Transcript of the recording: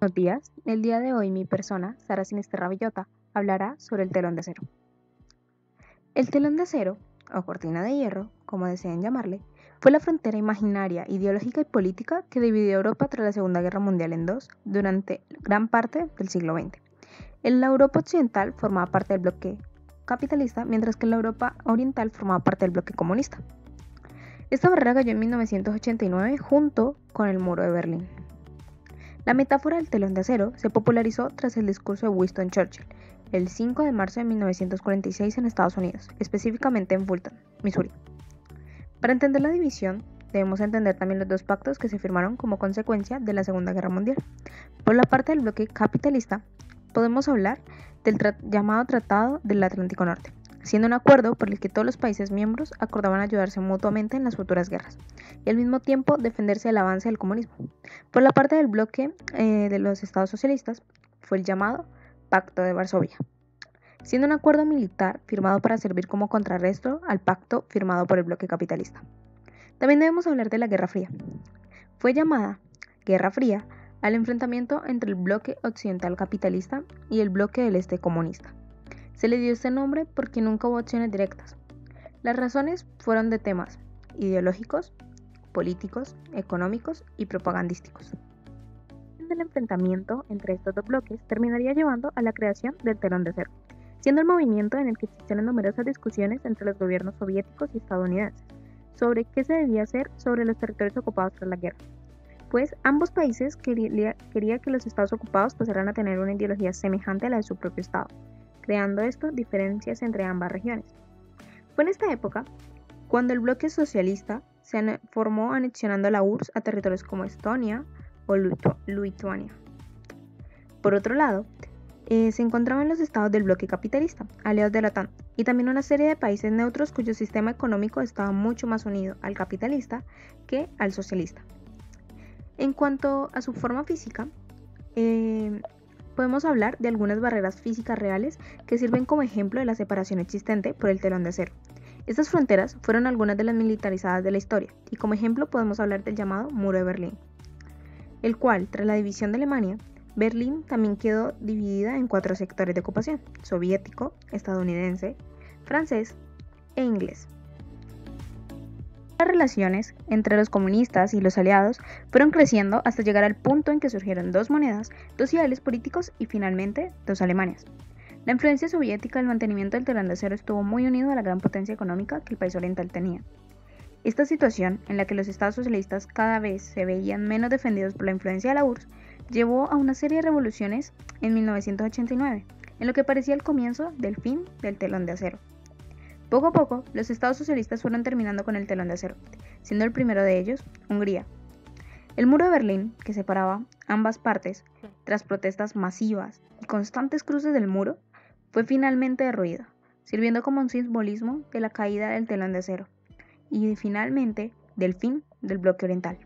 Buenos días, el día de hoy mi persona, Sara Sinisterra Villota, hablará sobre el telón de acero. El telón de acero, o cortina de hierro, como deseen llamarle, fue la frontera imaginaria, ideológica y política que dividió Europa tras la Segunda Guerra Mundial en dos durante gran parte del siglo XX. En la Europa occidental formaba parte del bloque capitalista, mientras que en la Europa oriental formaba parte del bloque comunista. Esta barrera cayó en 1989 junto con el muro de Berlín. La metáfora del telón de acero se popularizó tras el discurso de Winston Churchill, el 5 de marzo de 1946 en Estados Unidos, específicamente en Fulton, Missouri. Para entender la división, debemos entender también los dos pactos que se firmaron como consecuencia de la Segunda Guerra Mundial. Por la parte del bloque capitalista, podemos hablar del llamado Tratado del Atlántico Norte, siendo un acuerdo por el que todos los países miembros acordaban ayudarse mutuamente en las futuras guerras y al mismo tiempo defenderse del avance del comunismo. Por la parte del bloque de los estados socialistas fue el llamado Pacto de Varsovia, siendo un acuerdo militar firmado para servir como contrarresto al pacto firmado por el bloque capitalista. También debemos hablar de la Guerra Fría. Fue llamada Guerra Fría al enfrentamiento entre el bloque occidental capitalista y el bloque del este comunista. Se le dio este nombre porque nunca hubo acciones directas. Las razones fueron de temas ideológicos, políticos, económicos y propagandísticos. El enfrentamiento entre estos dos bloques terminaría llevando a la creación del telón de acero, siendo el movimiento en el que existieron numerosas discusiones entre los gobiernos soviéticos y estadounidenses sobre qué se debía hacer sobre los territorios ocupados tras la guerra, pues ambos países querían que los estados ocupados pasaran a tener una ideología semejante a la de su propio estado, creando esto diferencias entre ambas regiones. Fue en esta época cuando el bloque socialista se formó anexionando la URSS a territorios como Estonia o Lituania. Por otro lado, se encontraban los estados del bloque capitalista, aliados de la OTAN, y también una serie de países neutros cuyo sistema económico estaba mucho más unido al capitalista que al socialista. En cuanto a su forma física, podemos hablar de algunas barreras físicas reales que sirven como ejemplo de la separación existente por el telón de acero. Estas fronteras fueron algunas de las militarizadas de la historia, y como ejemplo podemos hablar del llamado Muro de Berlín, el cual, tras la división de Alemania, Berlín también quedó dividida en 4 sectores de ocupación: soviético, estadounidense, francés e inglés. Las relaciones entre los comunistas y los aliados fueron creciendo hasta llegar al punto en que surgieron dos monedas, dos ideales políticos y finalmente dos Alemanias. La influencia soviética del mantenimiento del telón de acero estuvo muy unido a la gran potencia económica que el país oriental tenía. Esta situación, en la que los estados socialistas cada vez se veían menos defendidos por la influencia de la URSS, llevó a una serie de revoluciones en 1989, en lo que parecía el comienzo del fin del telón de acero. Poco a poco, los estados socialistas fueron terminando con el telón de acero, siendo el primero de ellos Hungría. El muro de Berlín, que separaba ambas partes, tras protestas masivas y constantes cruces del muro, fue finalmente derruido, sirviendo como un simbolismo de la caída del telón de acero y finalmente del fin del bloque oriental.